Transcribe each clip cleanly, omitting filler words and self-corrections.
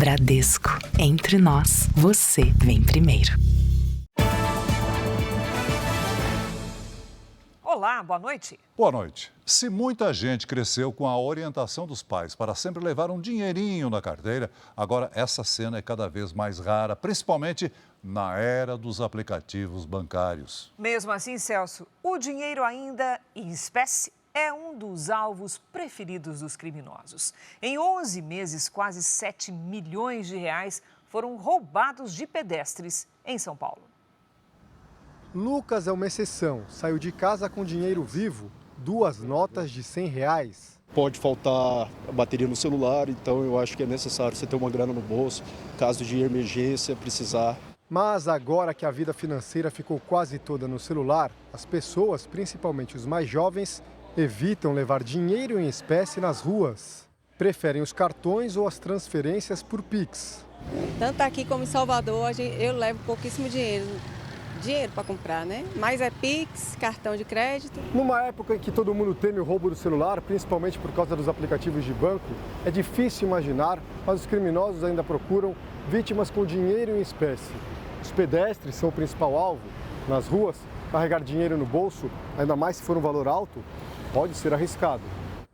Bradesco. Entre nós, você vem primeiro. Olá, boa noite. Boa noite. Se muita gente cresceu com a orientação dos pais para sempre levar um dinheirinho na carteira, agora essa cena é cada vez mais rara, principalmente na era dos aplicativos bancários. Mesmo assim, Celso, o dinheiro ainda em espécie é um dos alvos preferidos dos criminosos. Em 11 meses, quase 7 milhões de reais foram roubados de pedestres em São Paulo. Lucas é uma exceção. Saiu de casa com dinheiro vivo, 2 notas de R$100. Pode faltar a bateria no celular, então eu acho que é necessário você ter uma grana no bolso, caso de emergência, precisar. Mas agora que a vida financeira ficou quase toda no celular, as pessoas, principalmente os mais jovens, evitam levar dinheiro em espécie nas ruas. Preferem os cartões ou as transferências por Pix. Tanto aqui como em Salvador, eu levo pouquíssimo dinheiro para comprar, né? Mas é Pix, cartão de crédito. Numa época em que todo mundo teme o roubo do celular, principalmente por causa dos aplicativos de banco, é difícil imaginar, mas os criminosos ainda procuram vítimas com dinheiro em espécie. Os pedestres são o principal alvo. Nas ruas, carregar dinheiro no bolso, ainda mais se for um valor alto, pode ser arriscado.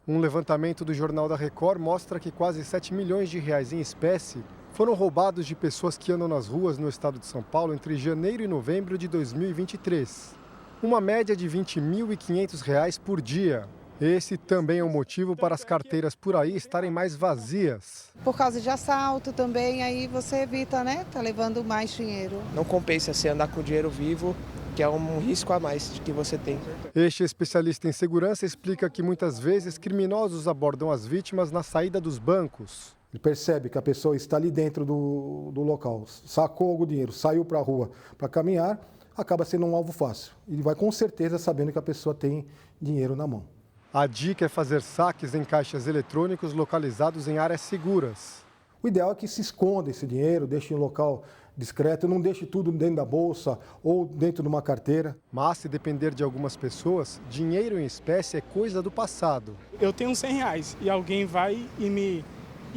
Um levantamento do Jornal da Record mostra que quase 7 milhões de reais em espécie foram roubados de pessoas que andam nas ruas no estado de São Paulo entre janeiro e novembro de 2023. Uma média de R$ 20.500 por dia. Esse também é um motivo para as carteiras por aí estarem mais vazias. Por causa de assalto também, aí você evita, né? Tá levando mais dinheiro. Não compensa você andar com dinheiro vivo, que é um risco a mais que você tem. Este especialista em segurança explica que muitas vezes criminosos abordam as vítimas na saída dos bancos. Ele percebe que a pessoa está ali dentro do local, sacou algum dinheiro, saiu para a rua para caminhar, acaba sendo um alvo fácil. Ele vai com certeza sabendo que a pessoa tem dinheiro na mão. A dica é fazer saques em caixas eletrônicos localizados em áreas seguras. O ideal é que se esconda esse dinheiro, deixe em um local discreto, não deixe tudo dentro da bolsa ou dentro de uma carteira. Mas, se depender de algumas pessoas, dinheiro em espécie é coisa do passado. Eu tenho R$100 e alguém vai e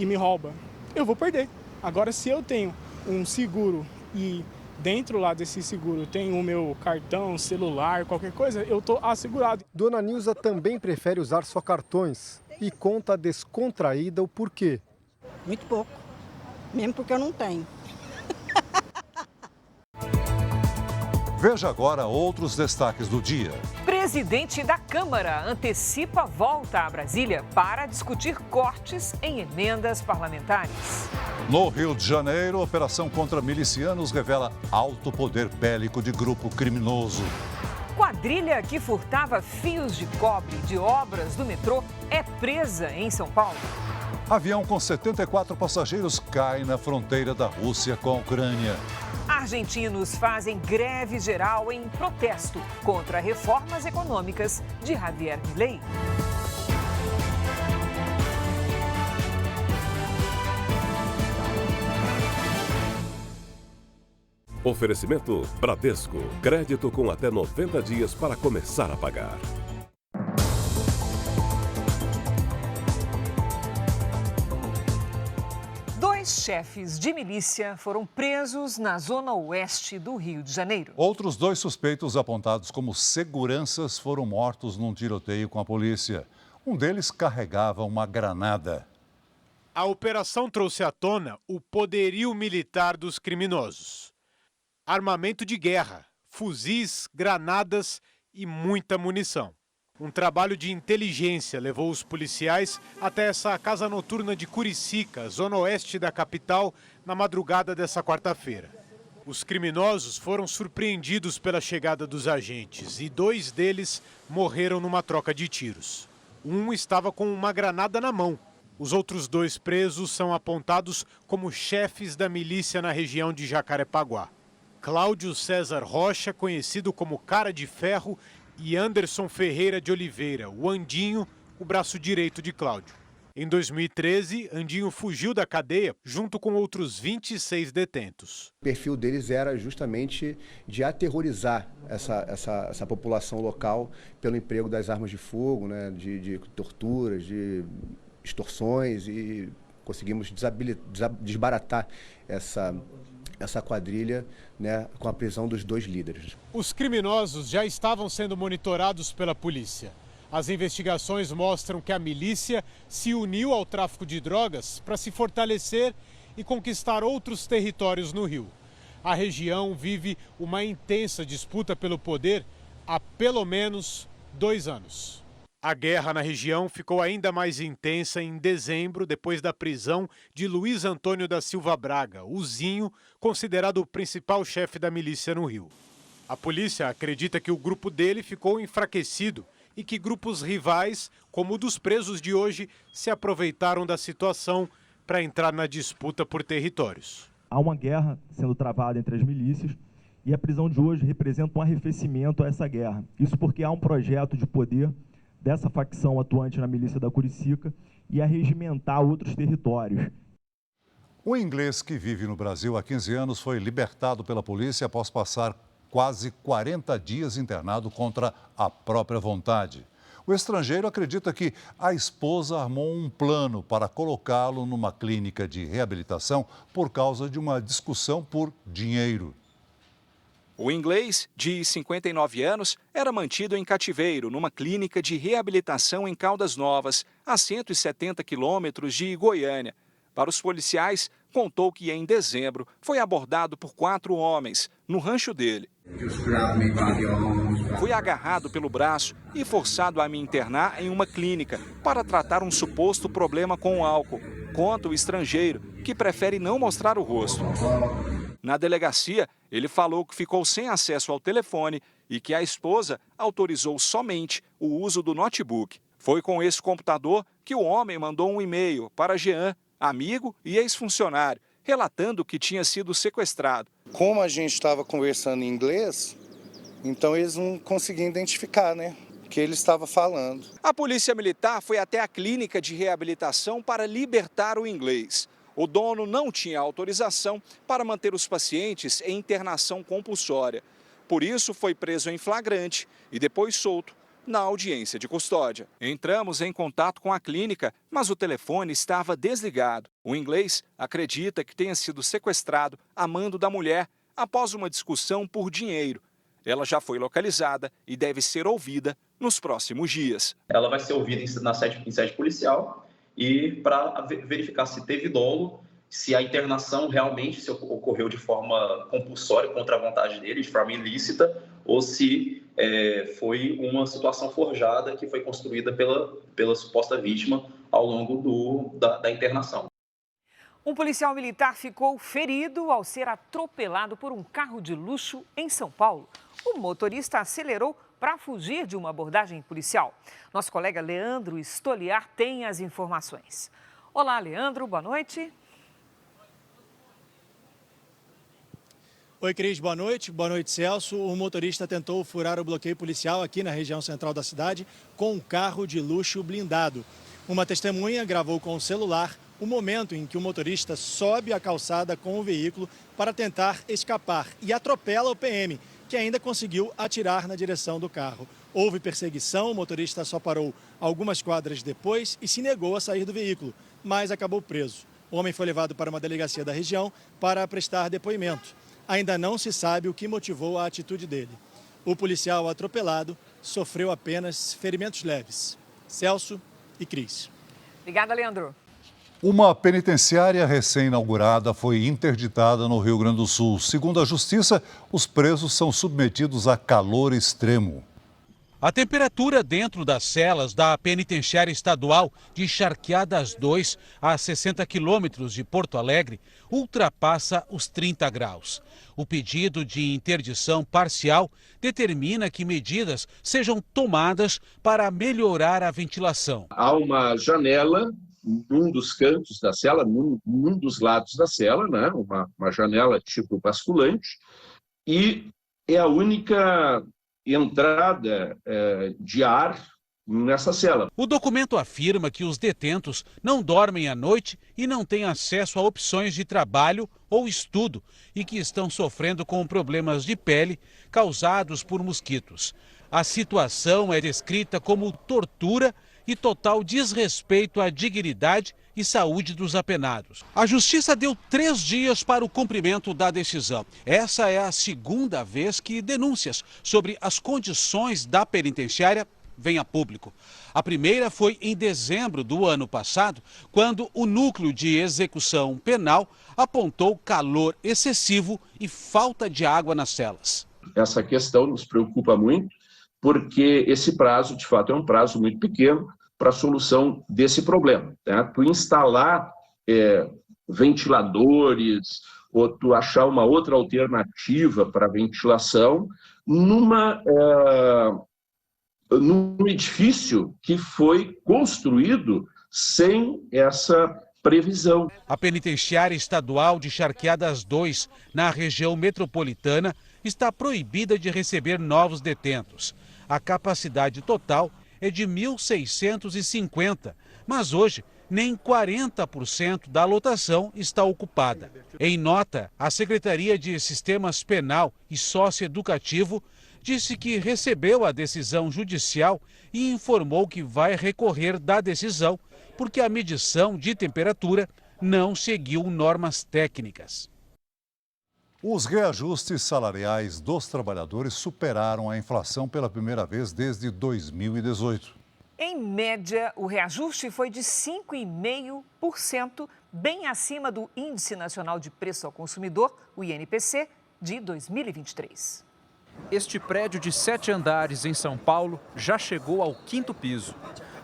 me rouba. Eu vou perder. Agora, se eu tenho um seguro e dentro lá desse seguro tem o meu cartão, celular, qualquer coisa, eu estou assegurado. Dona Nilza também prefere usar só cartões e conta descontraída o porquê. Muito pouco, mesmo porque eu não tenho. Veja agora outros destaques do dia. Presidente da Câmara antecipa a volta a Brasília para discutir cortes em emendas parlamentares. No Rio de Janeiro, operação contra milicianos revela alto poder bélico de grupo criminoso. Quadrilha que furtava fios de cobre de obras do metrô é presa em São Paulo. Avião com 74 passageiros cai na fronteira da Rússia com a Ucrânia. Argentinos fazem greve geral em protesto contra reformas econômicas de Javier Milei. Oferecimento Bradesco. Crédito com até 90 dias para começar a pagar. Dois chefes de milícia foram presos na zona oeste do Rio de Janeiro. Outros 2 suspeitos apontados como seguranças foram mortos num tiroteio com a polícia. Um deles carregava uma granada. A operação trouxe à tona o poderio militar dos criminosos. Armamento de guerra, fuzis, granadas e muita munição. Um trabalho de inteligência levou os policiais até essa casa noturna de Curicica, zona oeste da capital, na madrugada dessa quarta-feira. Os criminosos foram surpreendidos pela chegada dos agentes e 2 deles morreram numa troca de tiros. Um estava com uma granada na mão. Os outros 2 presos são apontados como chefes da milícia na região de Jacarepaguá. Cláudio César Rocha, conhecido como Cara de Ferro, e Anderson Ferreira de Oliveira, o Andinho, o braço direito de Cláudio. Em 2013, Andinho fugiu da cadeia junto com outros 26 detentos. O perfil deles era justamente de aterrorizar essa população local pelo emprego das armas de fogo, né, de torturas, de extorsões e Conseguimos desbaratar essa quadrilha, né, com a prisão dos 2 líderes. Os criminosos já estavam sendo monitorados pela polícia. As investigações mostram que a milícia se uniu ao tráfico de drogas para se fortalecer e conquistar outros territórios no Rio. A região vive uma intensa disputa pelo poder há pelo menos 2 anos. A guerra na região ficou ainda mais intensa em dezembro, depois da prisão de Luiz Antônio da Silva Braga, o Zinho, considerado o principal chefe da milícia no Rio. A polícia acredita que o grupo dele ficou enfraquecido e que grupos rivais, como o dos presos de hoje, se aproveitaram da situação para entrar na disputa por territórios. Há uma guerra sendo travada entre as milícias e a prisão de hoje representa um arrefecimento a essa guerra. Isso porque há um projeto de poder dessa facção atuante na milícia da Curicica e a regimentar outros territórios. Um inglês que vive no Brasil há 15 anos foi libertado pela polícia após passar quase 40 dias internado contra a própria vontade. O estrangeiro acredita que a esposa armou um plano para colocá-lo numa clínica de reabilitação por causa de uma discussão por dinheiro. O inglês, de 59 anos, era mantido em cativeiro numa clínica de reabilitação em Caldas Novas, a 170 quilômetros de Goiânia. Para os policiais, contou que em dezembro foi abordado por 4 homens no rancho dele. Fui agarrado pelo braço e forçado a me internar em uma clínica para tratar um suposto problema com o álcool, conta o estrangeiro, que prefere não mostrar o rosto. Na delegacia, ele falou que ficou sem acesso ao telefone e que a esposa autorizou somente o uso do notebook. Foi com esse computador que o homem mandou um e-mail para Jean, amigo e ex-funcionário, relatando que tinha sido sequestrado. Como a gente estava conversando em inglês, então eles não conseguiam identificar, né, o que ele estava falando. A polícia militar foi até a clínica de reabilitação para libertar o inglês. O dono não tinha autorização para manter os pacientes em internação compulsória. Por isso, foi preso em flagrante e depois solto na audiência de custódia. Entramos em contato com a clínica, mas o telefone estava desligado. O inglês acredita que tenha sido sequestrado a mando da mulher após uma discussão por dinheiro. Ela já foi localizada e deve ser ouvida nos próximos dias. Ela vai ser ouvida em sede policial e para verificar se teve dolo, se a internação realmente ocorreu de forma compulsória, contra a vontade dele, de forma ilícita, ou se foi uma situação forjada que foi construída pela suposta vítima ao longo da internação. Um policial militar ficou ferido ao ser atropelado por um carro de luxo em São Paulo. O motorista acelerou para fugir de uma abordagem policial. Nosso colega Leandro Stoliar tem as informações. Olá, Leandro, boa noite. Oi, Cris, boa noite. Boa noite, Celso. O motorista tentou furar o bloqueio policial aqui na região central da cidade com um carro de luxo blindado. Uma testemunha gravou com o celular o momento em que o motorista sobe a calçada com o veículo para tentar escapar e atropela o PM, que ainda conseguiu atirar na direção do carro. Houve perseguição, o motorista só parou algumas quadras depois e se negou a sair do veículo, mas acabou preso. O homem foi levado para uma delegacia da região para prestar depoimento. Ainda não se sabe o que motivou a atitude dele. O policial atropelado sofreu apenas ferimentos leves. Celso e Cris. Obrigada, Leandro. Uma penitenciária recém-inaugurada foi interditada no Rio Grande do Sul. Segundo a Justiça, os presos são submetidos a calor extremo. A temperatura dentro das celas da penitenciária estadual de Charqueadas 2, a 60 quilômetros de Porto Alegre, ultrapassa os 30 graus. O pedido de interdição parcial determina que medidas sejam tomadas para melhorar a ventilação. Há uma janela num dos cantos da cela, num dos lados da cela, né? uma janela tipo basculante, e é a única entrada de ar nessa cela. O documento afirma que os detentos não dormem à noite e não têm acesso a opções de trabalho ou estudo e que estão sofrendo com problemas de pele causados por mosquitos. A situação é descrita como tortura e total desrespeito à dignidade e saúde dos apenados. A Justiça deu 3 dias para o cumprimento da decisão. Essa é a segunda vez que denúncias sobre as condições da penitenciária vêm a público. A primeira foi em dezembro do ano passado, quando o Núcleo de Execução Penal apontou calor excessivo e falta de água nas celas. Essa questão nos preocupa muito, porque esse prazo, de fato, é um prazo muito pequeno para a solução desse problema. Né? Tu instalar ventiladores ou tu achar uma outra alternativa para ventilação num edifício que foi construído sem essa previsão. A penitenciária estadual de Charqueadas 2, na região metropolitana, está proibida de receber novos detentos. A capacidade total é de 1.650, mas hoje nem 40% da lotação está ocupada. Em nota, a Secretaria de Sistemas Penal e Socioeducativo disse que recebeu a decisão judicial e informou que vai recorrer da decisão porque a medição de temperatura não seguiu normas técnicas. Os reajustes salariais dos trabalhadores superaram a inflação pela primeira vez desde 2018. Em média, o reajuste foi de 5,5%, bem acima do Índice Nacional de Preço ao Consumidor, o INPC, de 2023. Este prédio de 7 andares em São Paulo já chegou ao 5º piso.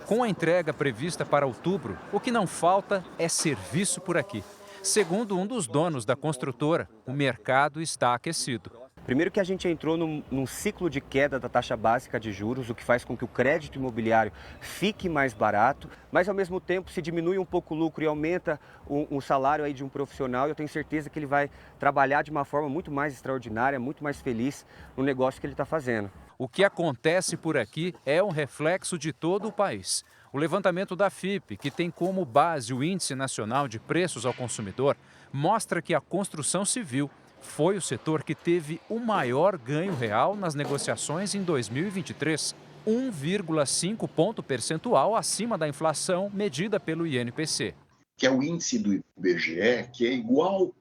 Com a entrega prevista para outubro, o que não falta é serviço por aqui. Segundo um dos donos da construtora, o mercado está aquecido. Primeiro que a gente entrou num ciclo de queda da taxa básica de juros, o que faz com que o crédito imobiliário fique mais barato, mas ao mesmo tempo se diminui um pouco o lucro e aumenta o salário aí de um profissional, eu tenho certeza que ele vai trabalhar de uma forma muito mais extraordinária, muito mais feliz no negócio que ele está fazendo. O que acontece por aqui é um reflexo de todo o país. O levantamento da FIPE, que tem como base o Índice Nacional de Preços ao Consumidor, mostra que a construção civil foi o setor que teve o maior ganho real nas negociações em 2023, 1,5 ponto percentual acima da inflação medida pelo INPC. Que é o índice do IBGE, que é igual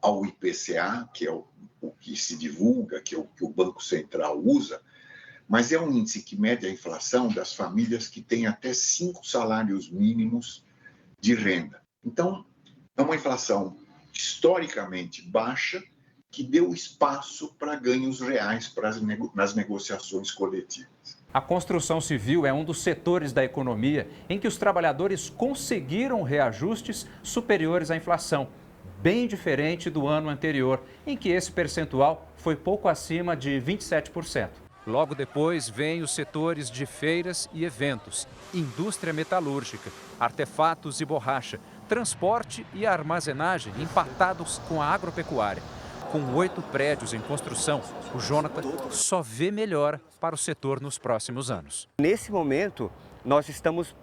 ao IPCA, que é o que se divulga, que é o que o Banco Central usa, mas é um índice que mede a inflação das famílias que têm até 5 salários mínimos de renda. Então, é uma inflação historicamente baixa que deu espaço para ganhos reais nas negociações coletivas. A construção civil é um dos setores da economia em que os trabalhadores conseguiram reajustes superiores à inflação, bem diferente do ano anterior, em que esse percentual foi pouco acima de 27%. Logo depois, vêm os setores de feiras e eventos, indústria metalúrgica, artefatos e borracha, transporte e armazenagem empatados com a agropecuária. Com 8 prédios em construção, o Jonathan só vê melhora para o setor nos próximos anos. Nesse momento, nós estamos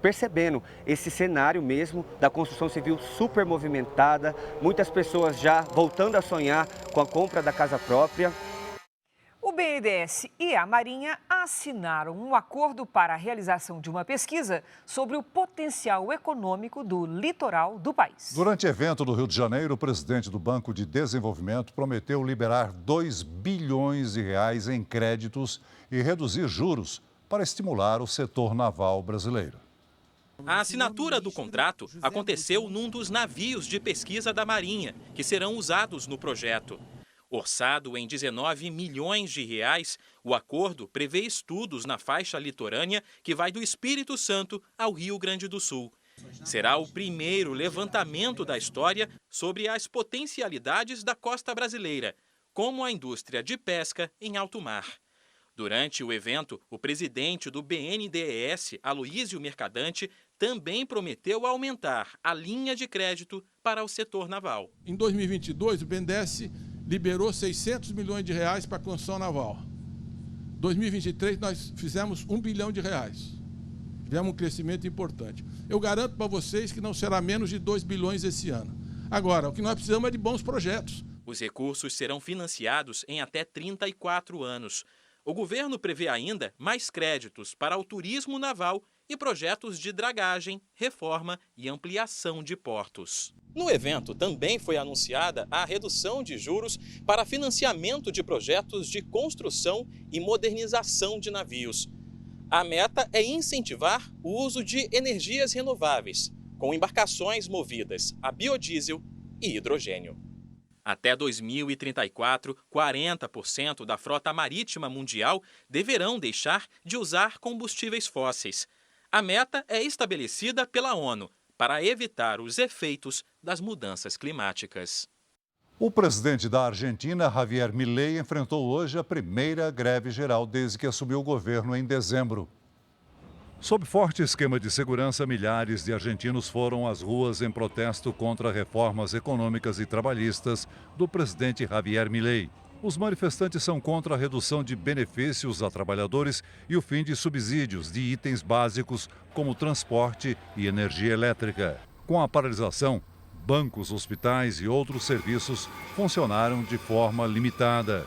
percebendo esse cenário mesmo da construção civil super movimentada, muitas pessoas já voltando a sonhar com a compra da casa própria. O BNDES e a Marinha assinaram um acordo para a realização de uma pesquisa sobre o potencial econômico do litoral do país. Durante evento do Rio de Janeiro, o presidente do Banco de Desenvolvimento prometeu liberar 2 bilhões de reais em créditos e reduzir juros para estimular o setor naval brasileiro. A assinatura do contrato aconteceu num dos navios de pesquisa da Marinha, que serão usados no projeto. Orçado em 19 milhões de reais, o acordo prevê estudos na faixa litorânea que vai do Espírito Santo ao Rio Grande do Sul. Será o primeiro levantamento da história sobre as potencialidades da costa brasileira, como a indústria de pesca em alto mar. Durante o evento, o presidente do BNDES, Aloísio Mercadante, também prometeu aumentar a linha de crédito para o setor naval. Em 2022, o BNDES liberou 600 milhões de reais para a construção naval. Em 2023, nós fizemos 1 bilhão de reais. Tivemos um crescimento importante. Eu garanto para vocês que não será menos de 2 bilhões esse ano. Agora, o que nós precisamos é de bons projetos. Os recursos serão financiados em até 34 anos. O governo prevê ainda mais créditos para o turismo naval e projetos de dragagem, reforma e ampliação de portos. No evento também foi anunciada a redução de juros para financiamento de projetos de construção e modernização de navios. A meta é incentivar o uso de energias renováveis, com embarcações movidas a biodiesel e hidrogênio. Até 2034, 40% da frota marítima mundial deverão deixar de usar combustíveis fósseis. A meta é estabelecida pela ONU para evitar os efeitos das mudanças climáticas. O presidente da Argentina, Javier Milei, enfrentou hoje a primeira greve geral desde que assumiu o governo em dezembro. Sob forte esquema de segurança, milhares de argentinos foram às ruas em protesto contra reformas econômicas e trabalhistas do presidente Javier Milei. Os manifestantes são contra a redução de benefícios a trabalhadores e o fim de subsídios de itens básicos como transporte e energia elétrica. Com a paralisação, bancos, hospitais e outros serviços funcionaram de forma limitada.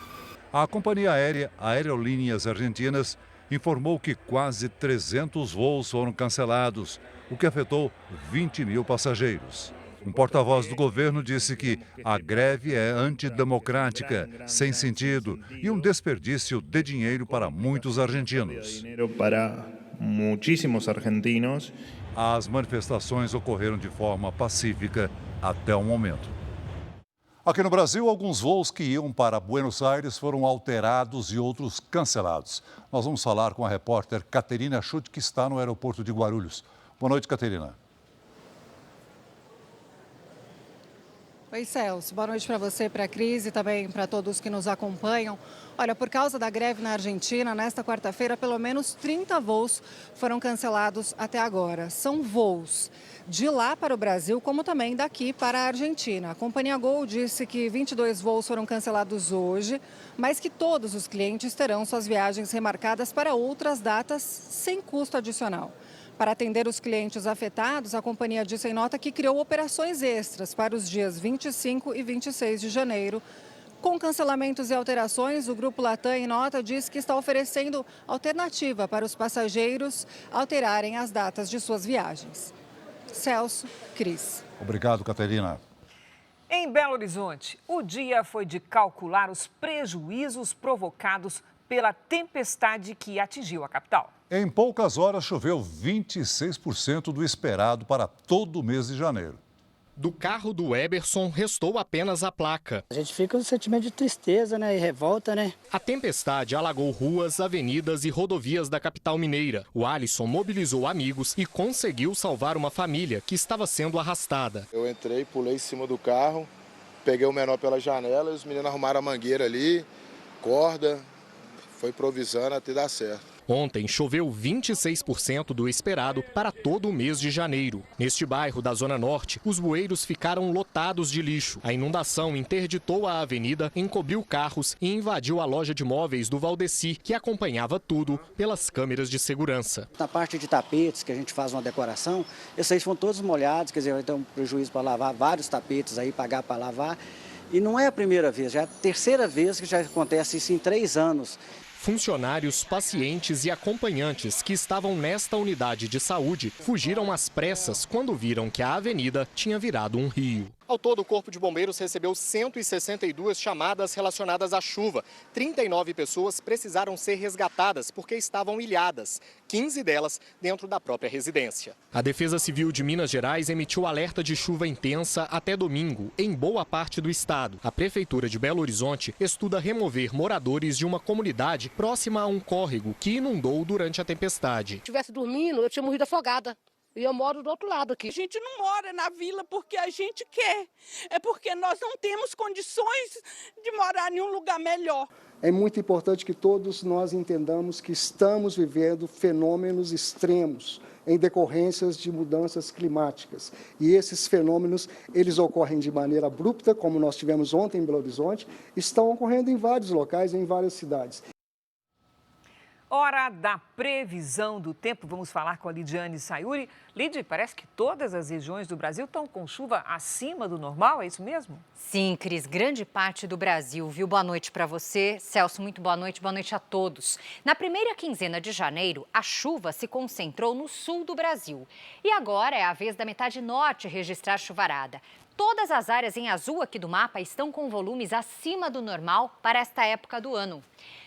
A companhia aérea Aerolíneas Argentinas informou que quase 300 voos foram cancelados, o que afetou 20 mil passageiros. Um porta-voz do governo disse que a greve é antidemocrática, sem sentido e um desperdício de dinheiro para muitos argentinos. As manifestações ocorreram de forma pacífica até o momento. Aqui no Brasil, alguns voos que iam para Buenos Aires foram alterados e outros cancelados. Nós vamos falar com a repórter Caterina Schutt, que está no aeroporto de Guarulhos. Boa noite, Caterina. Oi, Celso. Boa noite para você, para a Cris e também para todos que nos acompanham. Olha, por causa da greve na Argentina, nesta quarta-feira, pelo menos 30 voos foram cancelados até agora. São voos de lá para o Brasil, como também daqui para a Argentina. A companhia Gol disse que 22 voos foram cancelados hoje, mas que todos os clientes terão suas viagens remarcadas para outras datas sem custo adicional. Para atender os clientes afetados, a companhia disse em nota que criou operações extras para os dias 25 e 26 de janeiro. Com cancelamentos e alterações, o Grupo Latam, em nota, diz que está oferecendo alternativa para os passageiros alterarem as datas de suas viagens. Celso, Cris. Obrigado, Caterina. Em Belo Horizonte, o dia foi de calcular os prejuízos provocados pela tempestade que atingiu a capital. Em poucas horas, choveu 26% do esperado para todo o mês de janeiro. Do carro do Eberson restou apenas a placa. A gente fica com um sentimento de tristeza, né, e revolta, né? A tempestade alagou ruas, avenidas e rodovias da capital mineira. O Alisson mobilizou amigos e conseguiu salvar uma família que estava sendo arrastada. Eu entrei, pulei em cima do carro, peguei o menor pela janela e os meninos arrumaram a mangueira ali, corda, foi improvisando até dar certo. Ontem choveu 26% do esperado para todo o mês de janeiro. Neste bairro da Zona Norte, os bueiros ficaram lotados de lixo. A inundação interditou a avenida, encobriu carros e invadiu a loja de móveis do Valdeci, que acompanhava tudo pelas câmeras de segurança. Na parte de tapetes, que a gente faz uma decoração, esses aí foram todos molhados, quer dizer, vai ter um prejuízo para lavar vários tapetes aí, pagar para lavar. E não é a primeira vez, já é a terceira vez que já acontece isso em 3 anos. Funcionários, pacientes e acompanhantes que estavam nesta unidade de saúde fugiram às pressas quando viram que a avenida tinha virado um rio. Ao todo, o Corpo de Bombeiros recebeu 162 chamadas relacionadas à chuva. 39 pessoas precisaram ser resgatadas porque estavam ilhadas, 15 delas dentro da própria residência. A Defesa Civil de Minas Gerais emitiu alerta de chuva intensa até domingo, em boa parte do estado. A Prefeitura de Belo Horizonte estuda remover moradores de uma comunidade próxima a um córrego que inundou durante a tempestade. Se estivesse dormindo, eu tinha morrido afogada. E eu moro do outro lado aqui. A gente não mora na vila porque a gente quer. É porque nós não temos condições de morar em um lugar melhor. É muito importante que todos nós entendamos que estamos vivendo fenômenos extremos em decorrências de mudanças climáticas. E esses fenômenos, eles ocorrem de maneira abrupta, como nós tivemos ontem em Belo Horizonte, estão ocorrendo em vários locais, em várias cidades. Hora da previsão do tempo. Vamos falar com a Lidiane Sayuri. Lid, parece que todas as regiões do Brasil estão com chuva acima do normal, é isso mesmo? Sim, Cris, grande parte do Brasil, viu? Boa noite para você. Celso, muito boa noite a todos. Na primeira quinzena de janeiro, a chuva se concentrou no sul do Brasil. E agora é a vez da metade norte registrar chuvarada. Todas as áreas em azul aqui do mapa estão com volumes acima do normal para esta época do ano.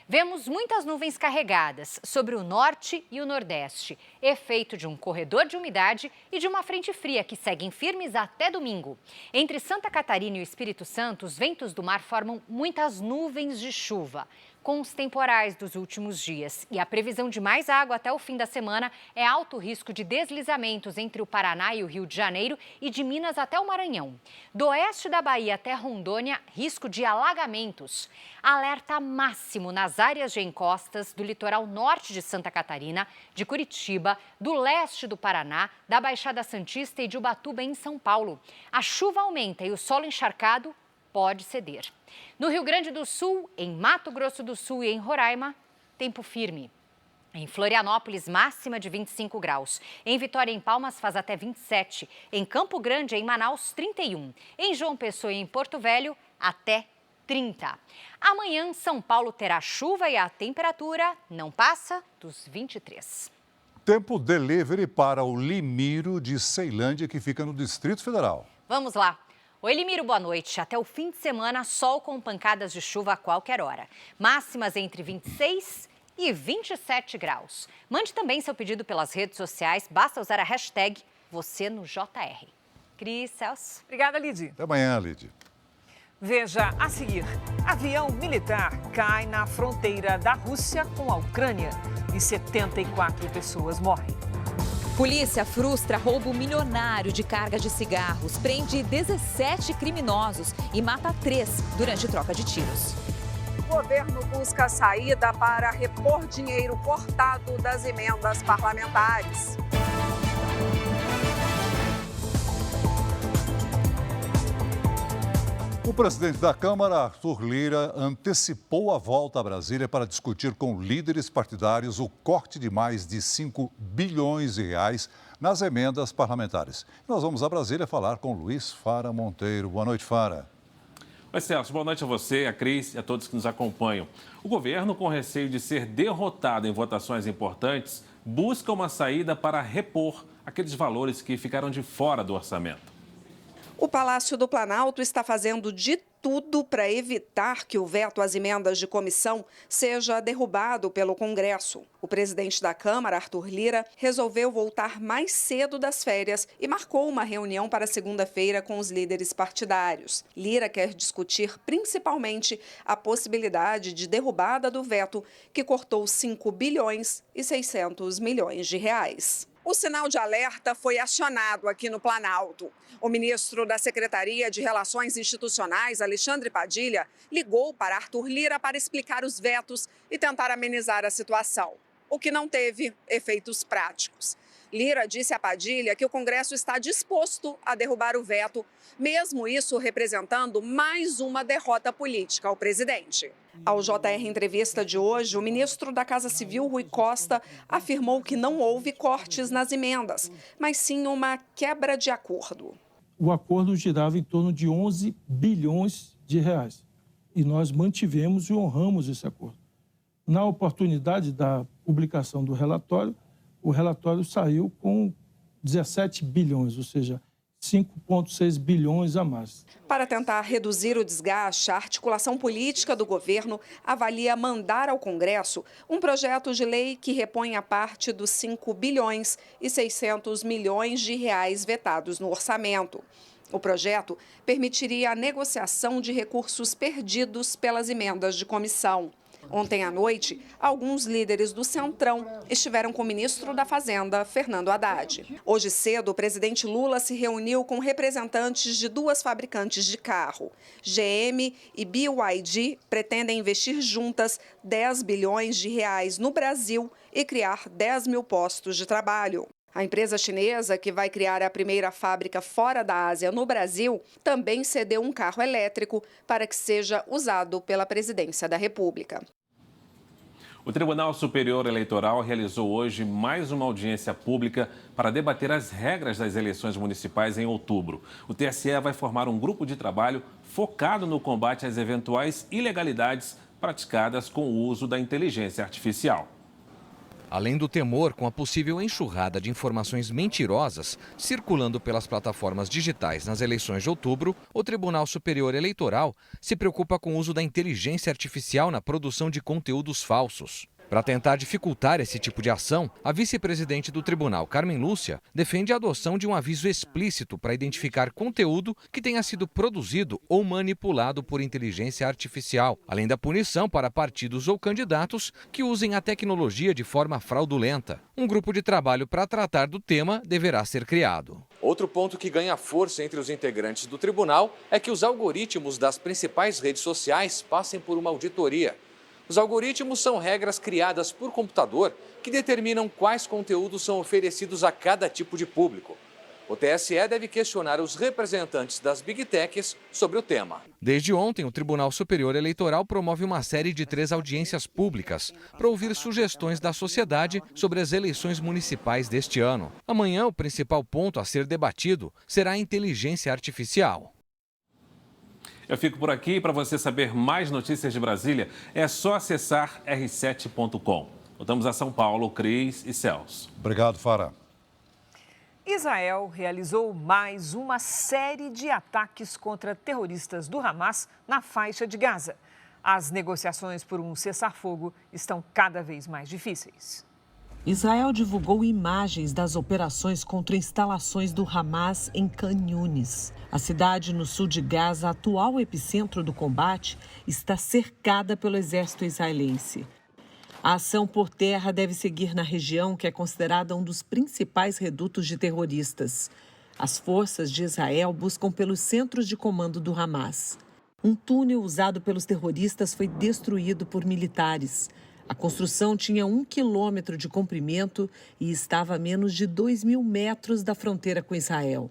Vemos muitas nuvens carregadas sobre o norte e o nordeste, efeito de um corredor de umidade e de uma frente fria que seguem firmes até domingo. Entre Santa Catarina e o Espírito Santo, os ventos do mar formam muitas nuvens de chuva. Com os temporais dos últimos dias e a previsão de mais água até o fim da semana, é alto risco de deslizamentos entre o Paraná e o Rio de Janeiro e de Minas até o Maranhão. Do oeste da Bahia até Rondônia, risco de alagamentos. Alerta máximo nas áreas de encostas do litoral norte de Santa Catarina, de Curitiba, do leste do Paraná, da Baixada Santista e de Ubatuba, em São Paulo. A chuva aumenta e o solo encharcado pode ceder. No Rio Grande do Sul, em Mato Grosso do Sul e em Roraima, tempo firme. Em Florianópolis, máxima de 25 graus. Em Vitória e em Palmas, faz até 27. Em Campo Grande e em Manaus, 31. Em João Pessoa e em Porto Velho, até 30. Amanhã, São Paulo terá chuva e a temperatura não passa dos 23. Tempo delivery para o Limiro de Ceilândia, que fica no Distrito Federal. Vamos lá. Oi, Limiro, boa noite. Até o fim de semana, sol com pancadas de chuva a qualquer hora. Máximas entre 26 e 27 graus. Mande também seu pedido pelas redes sociais. Basta usar a hashtag #VocêNoJR. Cris, Celso. Obrigada, Lid. Até amanhã, Lid. Veja a seguir. Avião militar cai na fronteira da Rússia com a Ucrânia e 74 pessoas morrem. Polícia frustra roubo milionário de carga de cigarros, prende 17 criminosos e mata 3 durante troca de tiros. O governo busca saída para repor dinheiro cortado das emendas parlamentares. O presidente da Câmara, Arthur Lira, antecipou a volta a Brasília para discutir com líderes partidários o corte de mais de 5 bilhões de reais nas emendas parlamentares. Nós vamos a Brasília falar com Luiz Fara Monteiro. Boa noite, Fara. Oi, Celso. Boa noite a você, a Cris e a todos que nos acompanham. O governo, com receio de ser derrotado em votações importantes, busca uma saída para repor aqueles valores que ficaram de fora do orçamento. O Palácio do Planalto está fazendo de tudo para evitar que o veto às emendas de comissão seja derrubado pelo Congresso. O presidente da Câmara, Arthur Lira, resolveu voltar mais cedo das férias e marcou uma reunião para segunda-feira com os líderes partidários. Lira quer discutir principalmente a possibilidade de derrubada do veto, que cortou 5 bilhões e 600 milhões de reais. O sinal de alerta foi acionado aqui no Planalto. O ministro da Secretaria de Relações Institucionais, Alexandre Padilha, ligou para Arthur Lira para explicar os vetos e tentar amenizar a situação, o que não teve efeitos práticos. Lira disse a Padilha que o Congresso está disposto a derrubar o veto, mesmo isso representando mais uma derrota política ao presidente. Ao JR Entrevista de hoje, o ministro da Casa Civil, Rui Costa, afirmou que não houve cortes nas emendas, mas sim uma quebra de acordo. O acordo girava em torno de 11 bilhões de reais e nós mantivemos e honramos esse acordo. Na oportunidade da publicação do relatório, o relatório saiu com 17 bilhões, ou seja, 5,6 bilhões a mais. Para tentar reduzir o desgaste, a articulação política do governo avalia mandar ao Congresso um projeto de lei que repõe a parte dos 5 bilhões e 600 milhões de reais vetados no orçamento. O projeto permitiria a negociação de recursos perdidos pelas emendas de comissão. Ontem à noite, alguns líderes do Centrão estiveram com o ministro da Fazenda, Fernando Haddad. Hoje cedo, o presidente Lula se reuniu com representantes de 2 fabricantes de carro. GM e BYD pretendem investir juntas 10 bilhões de reais no Brasil e criar 10 mil postos de trabalho. A empresa chinesa, que vai criar a primeira fábrica fora da Ásia no Brasil, também cedeu um carro elétrico para que seja usado pela Presidência da República. O Tribunal Superior Eleitoral realizou hoje mais uma audiência pública para debater as regras das eleições municipais em outubro. O TSE vai formar um grupo de trabalho focado no combate às eventuais ilegalidades praticadas com o uso da inteligência artificial. Além do temor com a possível enxurrada de informações mentirosas circulando pelas plataformas digitais nas eleições de outubro, o Tribunal Superior Eleitoral se preocupa com o uso da inteligência artificial na produção de conteúdos falsos. Para tentar dificultar esse tipo de ação, a vice-presidente do tribunal, Carmen Lúcia, defende a adoção de um aviso explícito para identificar conteúdo que tenha sido produzido ou manipulado por inteligência artificial, além da punição para partidos ou candidatos que usem a tecnologia de forma fraudulenta. Um grupo de trabalho para tratar do tema deverá ser criado. Outro ponto que ganha força entre os integrantes do tribunal é que os algoritmos das principais redes sociais passem por uma auditoria. Os algoritmos são regras criadas por computador que determinam quais conteúdos são oferecidos a cada tipo de público. O TSE deve questionar os representantes das Big Techs sobre o tema. Desde ontem, o Tribunal Superior Eleitoral promove uma série de 3 audiências públicas para ouvir sugestões da sociedade sobre as eleições municipais deste ano. Amanhã, o principal ponto a ser debatido será a inteligência artificial. Eu fico por aqui. Para você saber mais notícias de Brasília, é só acessar r7.com. Voltamos a São Paulo, Cris e Celso. Obrigado, Farah. Israel realizou mais uma série de ataques contra terroristas do Hamas na faixa de Gaza. As negociações por um cessar-fogo estão cada vez mais difíceis. Israel divulgou imagens das operações contra instalações do Hamas em Khan Yunis. A cidade no sul de Gaza, atual epicentro do combate, está cercada pelo exército israelense. A ação por terra deve seguir na região, que é considerada um dos principais redutos de terroristas. As forças de Israel buscam pelos centros de comando do Hamas. Um túnel usado pelos terroristas foi destruído por militares. A construção tinha 1 quilômetro de comprimento e estava a menos de 2.000 metros da fronteira com Israel.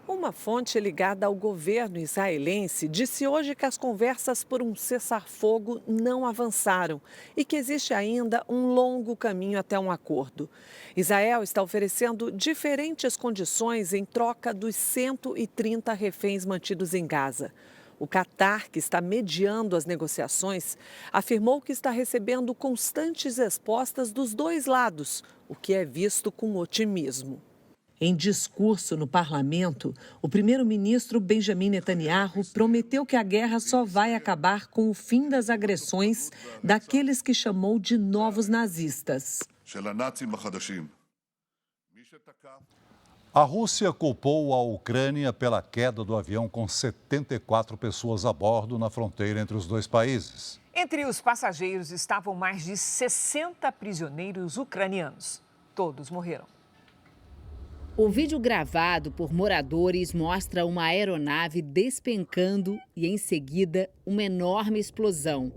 Uma fonte ligada ao governo israelense disse hoje que as conversas por um cessar-fogo não avançaram e que existe ainda um longo caminho até um acordo. Israel está oferecendo diferentes condições em troca dos 130 reféns mantidos em Gaza. O Catar, que está mediando as negociações, afirmou que está recebendo constantes respostas dos dois lados, o que é visto com otimismo. Em discurso no parlamento, o primeiro-ministro Benjamin Netanyahu prometeu que a guerra só vai acabar com o fim das agressões daqueles que chamou de novos nazistas. A Rússia culpou a Ucrânia pela queda do avião com 74 pessoas a bordo na fronteira entre os dois países. Entre os passageiros estavam mais de 60 prisioneiros ucranianos. Todos morreram. O vídeo gravado por moradores mostra uma aeronave despencando e, em seguida, uma enorme explosão.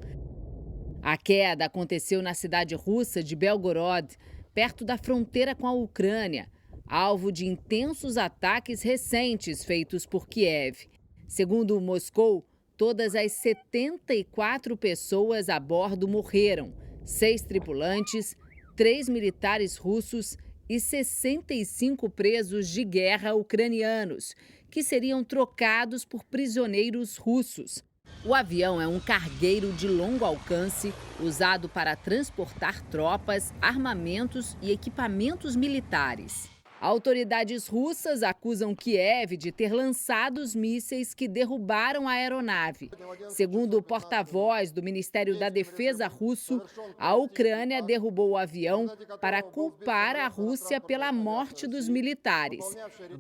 A queda aconteceu na cidade russa de Belgorod, perto da fronteira com a Ucrânia, alvo de intensos ataques recentes feitos por Kiev. Segundo Moscou, todas as 74 pessoas a bordo morreram, 6 tripulantes, 3 militares russos e 65 presos de guerra ucranianos, que seriam trocados por prisioneiros russos. O avião é um cargueiro de longo alcance usado para transportar tropas, armamentos e equipamentos militares. Autoridades russas acusam Kiev de ter lançado os mísseis que derrubaram a aeronave. Segundo o porta-voz do Ministério da Defesa russo, a Ucrânia derrubou o avião para culpar a Rússia pela morte dos militares.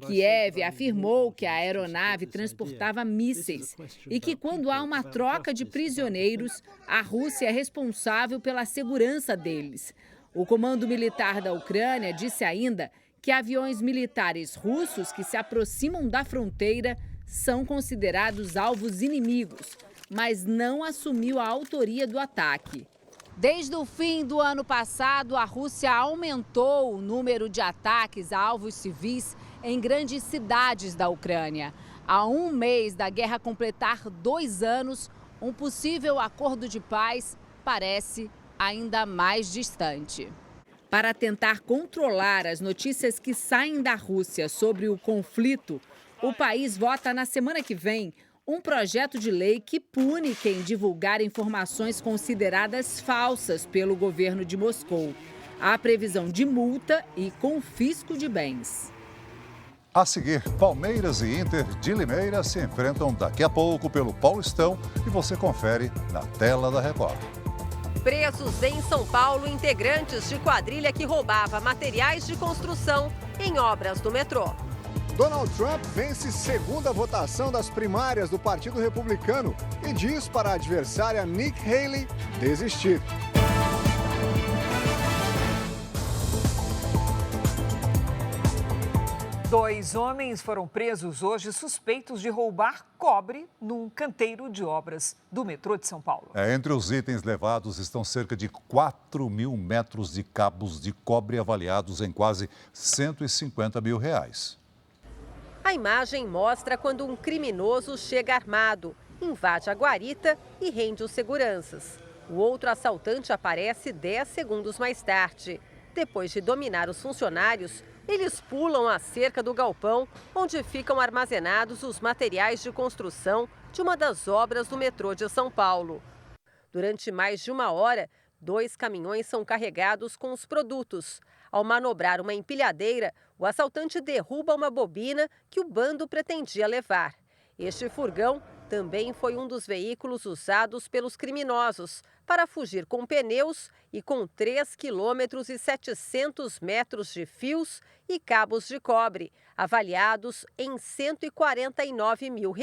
Kiev afirmou que a aeronave transportava mísseis e que, quando há uma troca de prisioneiros, a Rússia é responsável pela segurança deles. O comando militar da Ucrânia disse ainda que aviões militares russos que se aproximam da fronteira são considerados alvos inimigos, mas não assumiu a autoria do ataque. Desde o fim do ano passado, a Rússia aumentou o número de ataques a alvos civis em grandes cidades da Ucrânia. Há um mês da guerra completar 2 anos, um possível acordo de paz parece ainda mais distante. Para tentar controlar as notícias que saem da Rússia sobre o conflito, o país vota na semana que vem um projeto de lei que pune quem divulgar informações consideradas falsas pelo governo de Moscou. Há previsão de multa e confisco de bens. A seguir, Palmeiras e Inter de Limeira se enfrentam daqui a pouco pelo Paulistão e você confere na tela da Record. Presos em São Paulo integrantes de quadrilha que roubava materiais de construção em obras do metrô. Donald Trump vence segunda votação das primárias do Partido Republicano e diz para a adversária Nikki Haley desistir. Dois homens foram presos hoje suspeitos de roubar cobre num canteiro de obras do metrô de São Paulo. Entre os itens levados estão cerca de 4 mil metros de cabos de cobre avaliados em quase 150 mil reais. A imagem mostra quando um criminoso chega armado, invade a guarita e rende os seguranças. O outro assaltante aparece 10 segundos mais tarde. Depois de dominar os funcionários, eles pulam a cerca do galpão, onde ficam armazenados os materiais de construção de uma das obras do metrô de São Paulo. Durante mais de uma hora, 2 caminhões são carregados com os produtos. Ao manobrar uma empilhadeira, o assaltante derruba uma bobina que o bando pretendia levar. Este furgão também foi um dos veículos usados pelos criminosos para fugir com pneus e com 3,7 km de fios e cabos de cobre, avaliados em R$ 149 mil.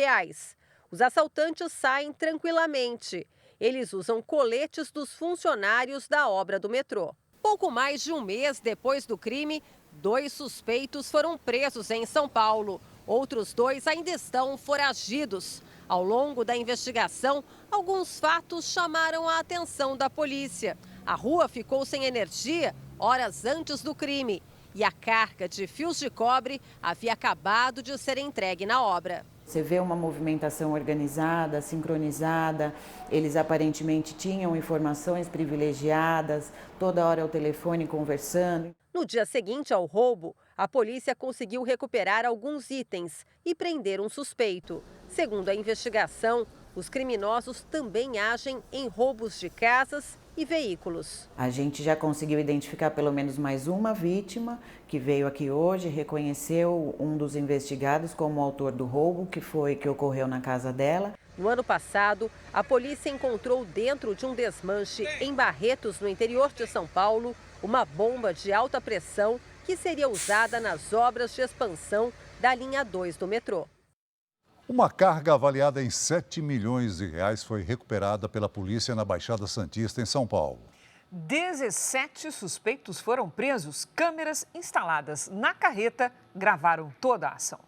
Os assaltantes saem tranquilamente. Eles usam coletes dos funcionários da obra do metrô. Pouco mais de um mês depois do crime, 2 suspeitos foram presos em São Paulo. Outros 2 ainda estão foragidos. Ao longo da investigação, alguns fatos chamaram a atenção da polícia. A rua ficou sem energia horas antes do crime e a carga de fios de cobre havia acabado de ser entregue na obra. Você vê uma movimentação organizada, sincronizada, eles aparentemente tinham informações privilegiadas, toda hora ao telefone conversando. No dia seguinte ao roubo, a polícia conseguiu recuperar alguns itens e prender um suspeito. Segundo a investigação, os criminosos também agem em roubos de casas e veículos. A gente já conseguiu identificar pelo menos mais uma vítima que veio aqui hoje, reconheceu um dos investigados como autor do roubo que ocorreu na casa dela. No ano passado, a polícia encontrou dentro de um desmanche em Barretos, no interior de São Paulo, uma bomba de alta pressão que seria usada nas obras de expansão da linha 2 do metrô. Uma carga avaliada em 7 milhões de reais foi recuperada pela polícia na Baixada Santista, em São Paulo. 17 suspeitos foram presos. Câmeras instaladas na carreta gravaram toda a ação.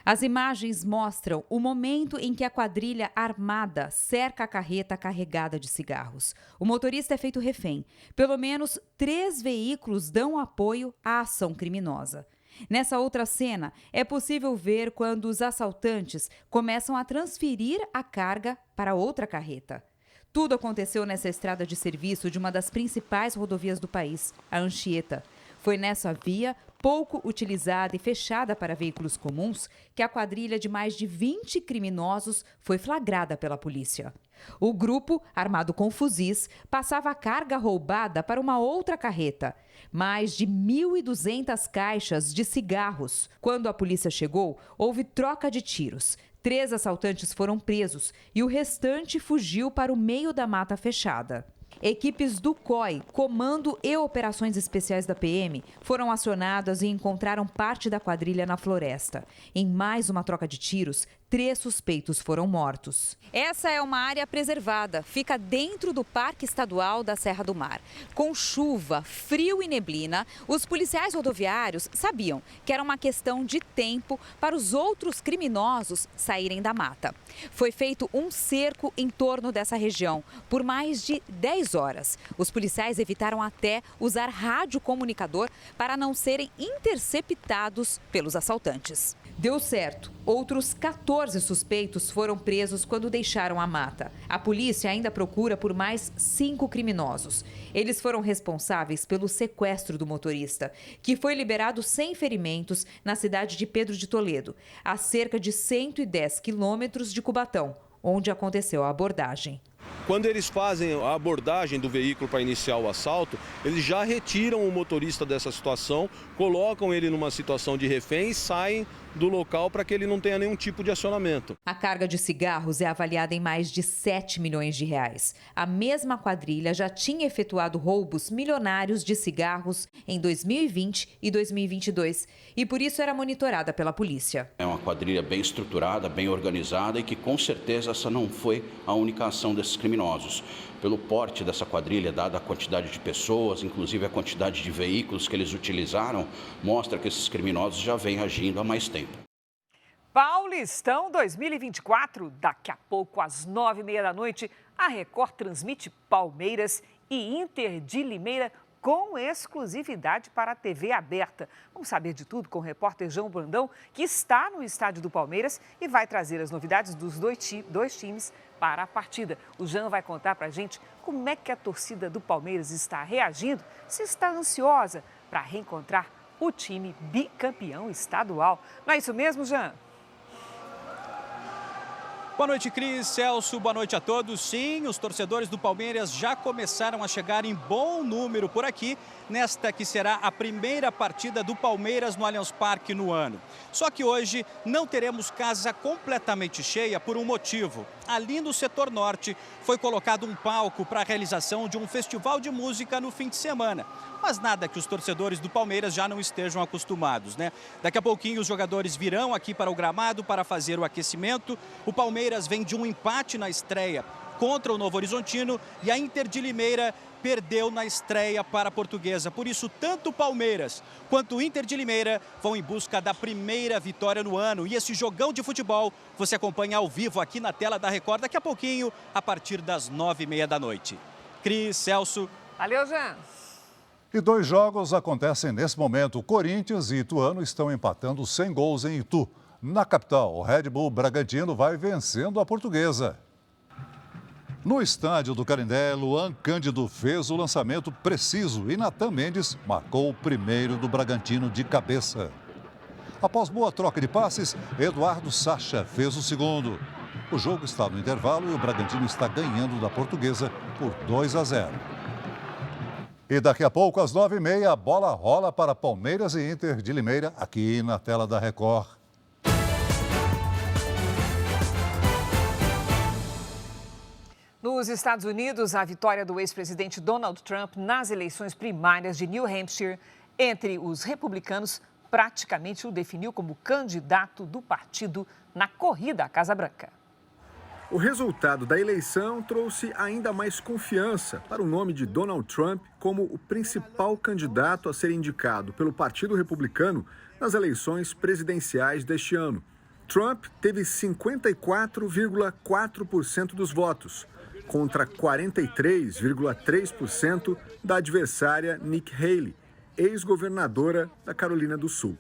As imagens mostram o momento em que a quadrilha armada cerca a carreta carregada de cigarros. O motorista é feito refém. Pelo menos 3 veículos dão apoio à ação criminosa. Nessa outra cena, é possível ver quando os assaltantes começam a transferir a carga para outra carreta. Tudo aconteceu nessa estrada de serviço de uma das principais rodovias do país, a Anchieta. Foi nessa via, pouco utilizada e fechada para veículos comuns, que a quadrilha de mais de 20 criminosos foi flagrada pela polícia. O grupo, armado com fuzis, passava a carga roubada para uma outra carreta. Mais de 1.200 caixas de cigarros. Quando a polícia chegou, houve troca de tiros. 3 assaltantes foram presos e o restante fugiu para o meio da mata fechada. Equipes do COI, Comando e Operações Especiais da PM, foram acionadas e encontraram parte da quadrilha na floresta. Em mais uma troca de tiros, 3 suspeitos foram mortos. Essa é uma área preservada, fica dentro do Parque Estadual da Serra do Mar. Com chuva, frio e neblina, os policiais rodoviários sabiam que era uma questão de tempo para os outros criminosos saírem da mata. Foi feito um cerco em torno dessa região por mais de 10 horas. Os policiais evitaram até usar radiocomunicador para não serem interceptados pelos assaltantes. Deu certo. Outros 14 14 suspeitos foram presos quando deixaram a mata. A polícia ainda procura por mais 5 criminosos. Eles foram responsáveis pelo sequestro do motorista, que foi liberado sem ferimentos na cidade de Pedro de Toledo, a cerca de 110 quilômetros de Cubatão, onde aconteceu a abordagem. Quando eles fazem a abordagem do veículo para iniciar o assalto, eles já retiram o motorista dessa situação, colocam ele numa situação de refém e saem do local para que ele não tenha nenhum tipo de acionamento. A carga de cigarros é avaliada em mais de 7 milhões de reais. A mesma quadrilha já tinha efetuado roubos milionários de cigarros em 2020 e 2022 e por isso era monitorada pela polícia. É uma quadrilha bem estruturada, bem organizada e que com certeza essa não foi a única ação desses criminosos. Pelo porte dessa quadrilha, dada a quantidade de pessoas, inclusive a quantidade de veículos que eles utilizaram, mostra que esses criminosos já vêm agindo há mais tempo. Paulistão 2024, daqui a pouco às 9h30 da noite, a Record transmite Palmeiras e Inter de Limeira com exclusividade para a TV aberta. Vamos saber de tudo com o repórter João Brandão, que está no estádio do Palmeiras e vai trazer as novidades dos dois times para a partida. O Jean vai contar para a gente como é que a torcida do Palmeiras está reagindo, se está ansiosa para reencontrar o time bicampeão estadual. Não é isso mesmo, Jean? Boa noite, Cris, Celso, boa noite a todos. Sim, os torcedores do Palmeiras já começaram a chegar em bom número por aqui, nesta que será a primeira partida do Palmeiras no Allianz Parque no ano. Só que hoje não teremos casa completamente cheia por um motivo. Ali no setor norte foi colocado um palco para a realização de um festival de música no fim de semana. Mas nada que os torcedores do Palmeiras já não estejam acostumados, né? Daqui a pouquinho os jogadores virão aqui para o gramado para fazer o aquecimento. O Palmeiras vem de um empate na estreia contra o Novo Horizontino e a Inter de Limeira perdeu na estreia para a Portuguesa. Por isso, tanto o Palmeiras quanto o Inter de Limeira vão em busca da primeira vitória no ano. E esse jogão de futebol você acompanha ao vivo aqui na tela da Record daqui a pouquinho, a partir das 9h30 da noite. Cris, Celso. Valeu, Jean. E 2 jogos acontecem nesse momento. Corinthians e Ituano estão empatando sem gols em Itu. Na capital, o Red Bull Bragantino vai vencendo a Portuguesa. No estádio do Canindé, Luan Cândido fez o lançamento preciso e Natan Mendes marcou o primeiro do Bragantino de cabeça. Após boa troca de passes, Eduardo Sacha fez o segundo. O jogo está no intervalo e o Bragantino está ganhando da Portuguesa por 2-0. E daqui a pouco, às 9h30, a bola rola para Palmeiras e Inter de Limeira, aqui na tela da Record. Nos Estados Unidos, a vitória do ex-presidente Donald Trump nas eleições primárias de New Hampshire entre os republicanos praticamente o definiu como candidato do partido na corrida à Casa Branca. O resultado da eleição trouxe ainda mais confiança para o nome de Donald Trump como o principal candidato a ser indicado pelo Partido Republicano nas eleições presidenciais deste ano. Trump teve 54,4% dos votos, contra 43,3% da adversária Nikki Haley, ex-governadora da Carolina do Sul.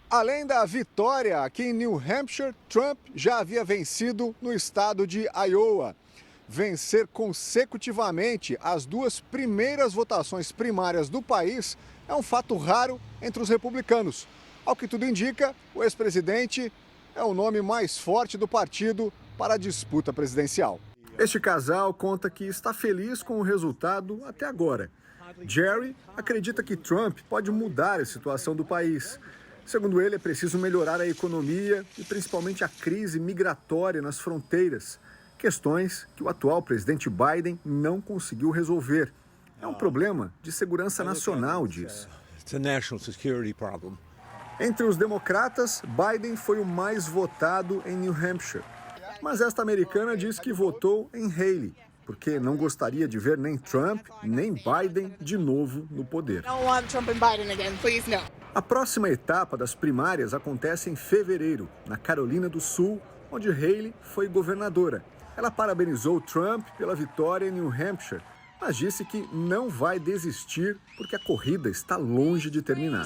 Além da vitória aqui em New Hampshire, Trump já havia vencido no estado de Iowa. Vencer consecutivamente as 2 primeiras votações primárias do país é um fato raro entre os republicanos. Ao que tudo indica, o ex-presidente é o nome mais forte do partido para a disputa presidencial. Este casal conta que está feliz com o resultado até agora. Jerry acredita que Trump pode mudar a situação do país. Segundo ele, é preciso melhorar a economia e principalmente a crise migratória nas fronteiras, questões que o atual presidente Biden não conseguiu resolver. É um problema de segurança nacional, diz. Entre os democratas, Biden foi o mais votado em New Hampshire. Mas esta americana diz que votou em Haley, porque não gostaria de ver nem Trump, nem Biden de novo no poder. A próxima etapa das primárias acontece em fevereiro, na Carolina do Sul, onde Haley foi governadora. Ela parabenizou Trump pela vitória em New Hampshire, mas disse que não vai desistir porque a corrida está longe de terminar.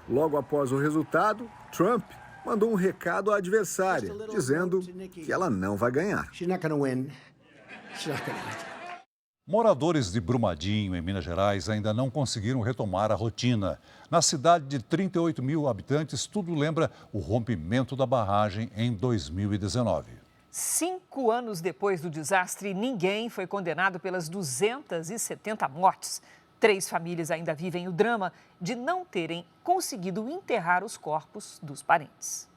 Logo após o resultado, Trump mandou um recado à adversária, dizendo que ela não vai ganhar. Moradores de Brumadinho, em Minas Gerais, ainda não conseguiram retomar a rotina. Na cidade de 38 mil habitantes, tudo lembra o rompimento da barragem em 2019. 5 anos depois do desastre, ninguém foi condenado pelas 270 mortes. 3 famílias ainda vivem o drama de não terem conseguido enterrar os corpos dos parentes.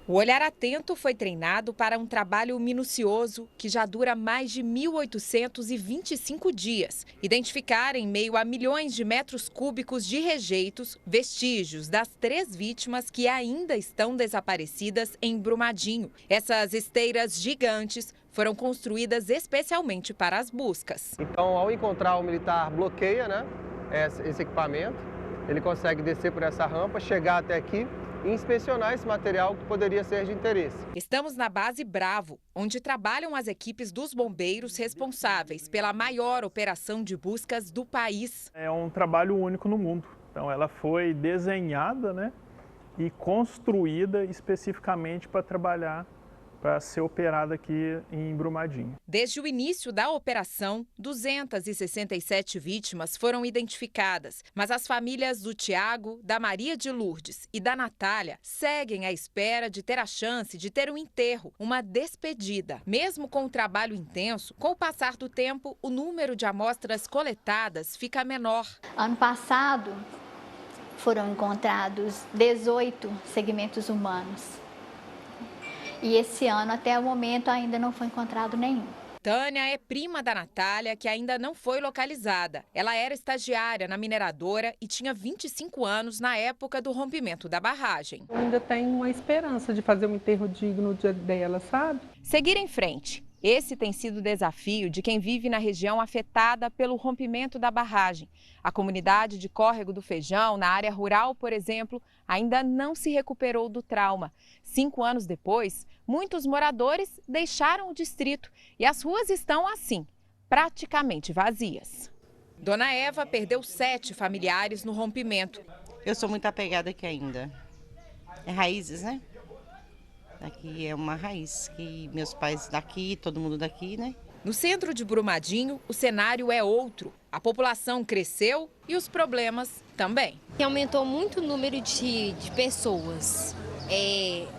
O olhar atento foi treinado para um trabalho minucioso que já dura mais de 1.825 dias. Identificar em meio a milhões de metros cúbicos de rejeitos, vestígios das 3 vítimas que ainda estão desaparecidas em Brumadinho. Essas esteiras gigantes foram construídas especialmente para as buscas. Então, ao encontrar o militar, bloqueia, esse equipamento, ele consegue descer por essa rampa, chegar até aqui e inspecionar esse material que poderia ser de interesse. Estamos na base Bravo, onde trabalham as equipes dos bombeiros responsáveis pela maior operação de buscas do país. É um trabalho único no mundo. Então, ela foi desenhada, e construída especificamente para trabalhar, para ser operada aqui em Brumadinho. Desde o início da operação, 267 vítimas foram identificadas, mas as famílias do Tiago, da Maria de Lourdes e da Natália seguem à espera de ter a chance de ter um enterro, uma despedida. Mesmo com o trabalho intenso, com o passar do tempo, o número de amostras coletadas fica menor. Ano passado, foram encontrados 18 segmentos humanos. E esse ano, até o momento, ainda não foi encontrado nenhum. Tânia é prima da Natália, que ainda não foi localizada. Ela era estagiária na mineradora e tinha 25 anos na época do rompimento da barragem. Eu ainda tenho uma esperança de fazer um enterro digno dela, sabe? Seguir em frente. Esse tem sido o desafio de quem vive na região afetada pelo rompimento da barragem. A comunidade de Córrego do Feijão, na área rural, por exemplo, ainda não se recuperou do trauma. 5 anos depois, muitos moradores deixaram o distrito e as ruas estão assim, praticamente vazias. Dona Eva perdeu 7 familiares no rompimento. Eu sou muito apegada aqui ainda. É raízes, né? Aqui é uma raiz, que meus pais daqui, todo mundo daqui, No centro de Brumadinho, o cenário é outro. A população cresceu e os problemas também. Aumentou muito o número de pessoas.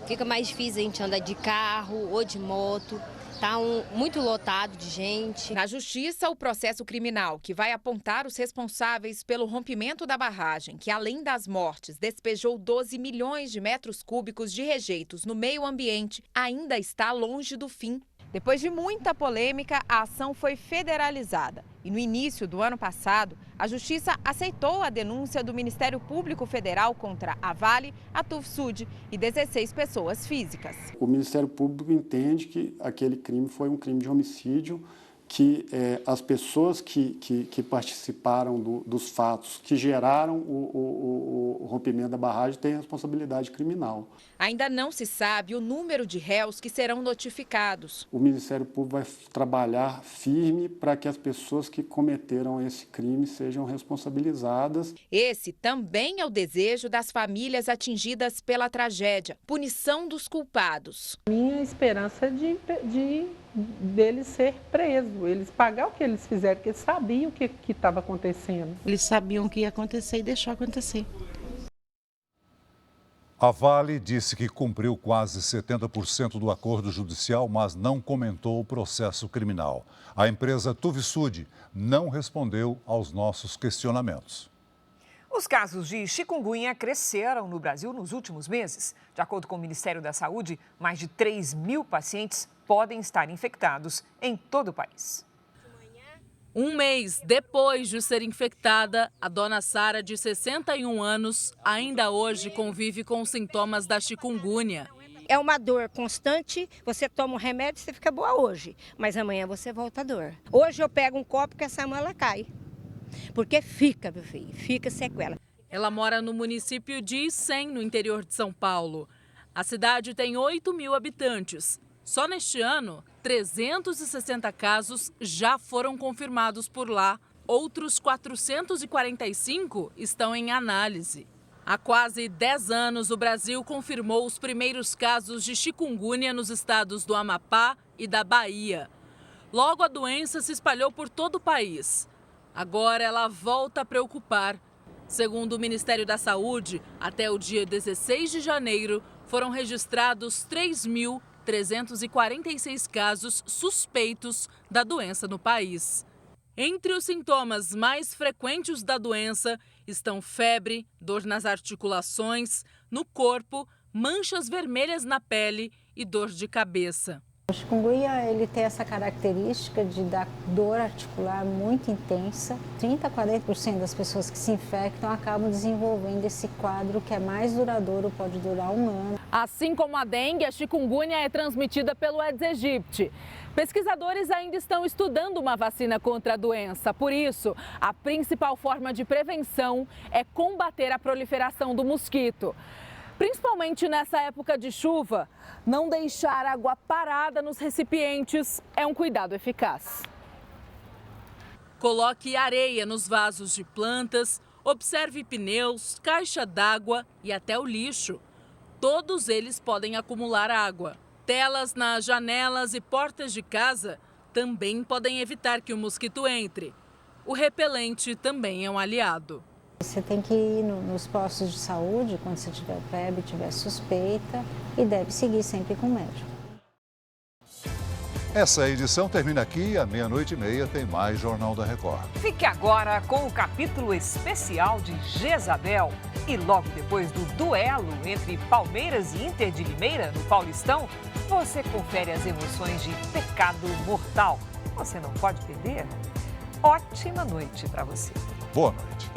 Fica mais difícil a gente andar de carro ou de moto. Está muito lotado de gente. Na Justiça, o processo criminal que vai apontar os responsáveis pelo rompimento da barragem, que além das mortes despejou 12 milhões de metros cúbicos de rejeitos no meio ambiente, ainda está longe do fim. Depois de muita polêmica, a ação foi federalizada. E no início do ano passado, a Justiça aceitou a denúncia do Ministério Público Federal contra a Vale, a Tuvsud e 16 pessoas físicas. O Ministério Público entende que aquele crime foi um crime de homicídio, que as pessoas que participaram dos fatos que geraram o rompimento da barragem têm responsabilidade criminal. Ainda não se sabe o número de réus que serão notificados. O Ministério Público vai trabalhar firme para que as pessoas que cometeram esse crime sejam responsabilizadas. Esse também é o desejo das famílias atingidas pela tragédia, punição dos culpados. Minha esperança é dele ser preso, eles pagar o que eles fizeram, porque eles sabiam o que estava acontecendo. Eles sabiam o que ia acontecer e deixou acontecer. A Vale disse que cumpriu quase 70% do acordo judicial, mas não comentou o processo criminal. A empresa Tuvsud não respondeu aos nossos questionamentos. Os casos de chikungunya cresceram no Brasil nos últimos meses. De acordo com o Ministério da Saúde, mais de 3 mil pacientes podem estar infectados em todo o país. Um mês depois de ser infectada, a dona Sara, de 61 anos, ainda hoje convive com os sintomas da chikungunya. É uma dor constante, você toma um remédio e você fica boa hoje, mas amanhã você volta a dor. Hoje eu pego um copo que essa mão ela cai, porque fica, meu filho, fica sequela. Ela mora no município de Icém, no interior de São Paulo. A cidade tem 8 mil habitantes. Só neste ano, 360 casos já foram confirmados por lá. Outros 445 estão em análise. Há quase 10 anos, o Brasil confirmou os primeiros casos de chikungunya nos estados do Amapá e da Bahia. Logo, a doença se espalhou por todo o país. Agora, ela volta a preocupar. Segundo o Ministério da Saúde, até o dia 16 de janeiro, foram registrados 3.346 casos suspeitos da doença no país. Entre os sintomas mais frequentes da doença estão febre, dor nas articulações, no corpo, manchas vermelhas na pele e dor de cabeça. O chikungunya ele tem essa característica de dar dor articular muito intensa. 30 a 40% das pessoas que se infectam acabam desenvolvendo esse quadro que é mais duradouro, pode durar 1 ano. Assim como a dengue, a chikungunya é transmitida pelo Aedes aegypti. Pesquisadores ainda estão estudando uma vacina contra a doença. Por isso, a principal forma de prevenção é combater a proliferação do mosquito. Principalmente nessa época de chuva, não deixar água parada nos recipientes é um cuidado eficaz. Coloque areia nos vasos de plantas, observe pneus, caixa d'água e até o lixo. Todos eles podem acumular água. Telas nas janelas e portas de casa também podem evitar que o mosquito entre. O repelente também é um aliado. Você tem que ir nos postos de saúde quando você tiver febre, tiver suspeita e deve seguir sempre com o médico. Essa edição termina aqui, à 00:30 tem mais Jornal da Record. Fique agora com o capítulo especial de Jezabel. E logo depois do duelo entre Palmeiras e Inter de Limeira, no Paulistão, você confere as emoções de Pecado Mortal. Você não pode perder? Ótima noite para você. Boa noite.